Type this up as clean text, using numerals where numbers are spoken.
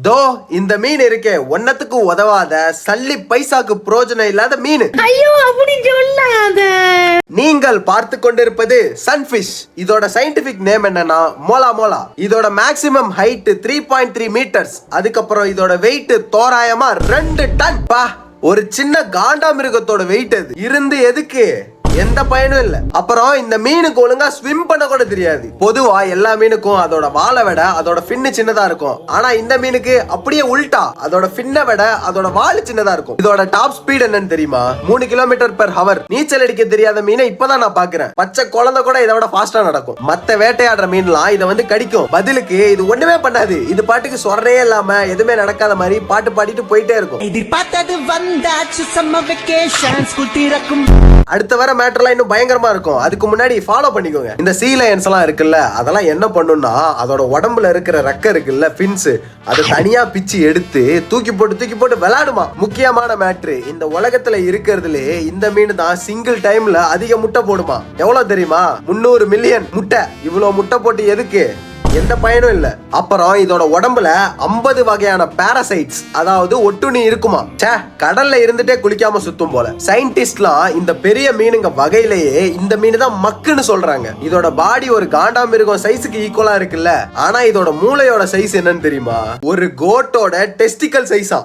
தோ இந்த மீன் இருக்கே ஒன்னத்துக்கு உதவாத சல்லி பைசாக்கு பிரயோஜனம் இல்லாத மீன். ஐயோ அப்படி சொல்லாத. நீங்கள் பார்த்து கொண்டிருப்பது சன்ஃபிஷ். இதோட சயின்டிபிக் நேம் என்னன்னா மோலா மோலா. இதோட மேக்ஸிமம் ஹைட் 3.3 மீட்டர்ஸ். அதுக்கப்புறம் இதோட வெயிட் தோராயமா 2 டன். பா, ஒரு சின்ன காண்டாமிருகத்தோட வெயிட் அது இருந்து எதுக்கு எந்த பயனும் இல்ல. அப்புறம் இந்த மீனுக்கு ஒழுங்கா ஸ்விம் பண்ண கூட தெரியாது. பொதுவா எல்லா மீனுக்கும் அதோட வாலை விட அதோட ஃபின்னு சின்னதா இருக்கும். ஆனா இந்த மீனுக்கு அப்படியே உல்டா, அதோட ஃபின்னை விட அதோட வால் சின்னதா இருக்கும். இதோட டாப் ஸ்பீட் என்னன்னு தெரியுமா? 3 km/h. நீச்சல் அடிக்க தெரியாத மீனை இப்பதான் நான் பாக்குறேன். பச்சை குழந்தை கூட இதை விட ஃபாஸ்டா நடக்கும். மத்த வேட்டையாடுற மீன்லாம் இதை வந்து கடிக்கும். பதிலுக்கு இது ஒண்ணுமே பண்ணாது. இது பாட்டுக்கு சொரே இல்லாம எதுவுமே நடக்காத மாதிரி பாட்டு பாடிட்டு போயிட்டே இருக்கும். எதிர்பார்த்தது வந்தாச்சு சம்மர் வெகேஷன் ஸ்கூல் திறக்கும். அடுத்த வர மேட்டர்லாம் இன்னும் பயங்கரமா இருக்கும். அதுக்கு முன்னாடி ஃபாலோ பண்ணிக்கோங்க. இந்த சீ லயன்ஸ் எல்லாம் இருக்குல்ல, அதெல்லாம் என்ன பண்ணும்னா அதோட உடம்புல இருக்கிற ரெக்க இருக்குல்ல, ஃபின்ஸ், அதை தனியா பிச்சு எடுத்து தூக்கி போட்டு விளையாடுமா. முக்கியமான மேட்ரு, இந்த உலகத்துல இருக்கிறதுலே இந்த மீன் தான் சிங்கிள் டைம்ல அதிக முட்டை போடுமா. எவ்வளவு தெரியுமா? 300 மில்லியன் முட்டை. இவ்வளவு முட்டை போட்டு எதுக்கு? எந்த பயனும் இல்ல. அப்புறம் இதோட உடம்புல 50 வகையான பாராசைட்ஸ், அதாவது ஒட்டுண்ணி இருக்குமா. கடல்ல இருந்துட்டே குளிக்காம சுத்தும் போல. சயின்டிஸ்ட்லாம் இந்த பெரிய மீனுங்க வகையிலேயே இந்த மீன் தான் மக்குன்னு சொல்றாங்க. இதோட பாடி ஒரு காண்டாமிருகம் சைஸுக்கு ஈக்குவலா இருக்குல்ல, ஆனா இதோட மூளையோட சைஸ் என்னன்னு தெரியுமா? ஒரு கோட்டோட டெஸ்டிக்கல் சைஸா.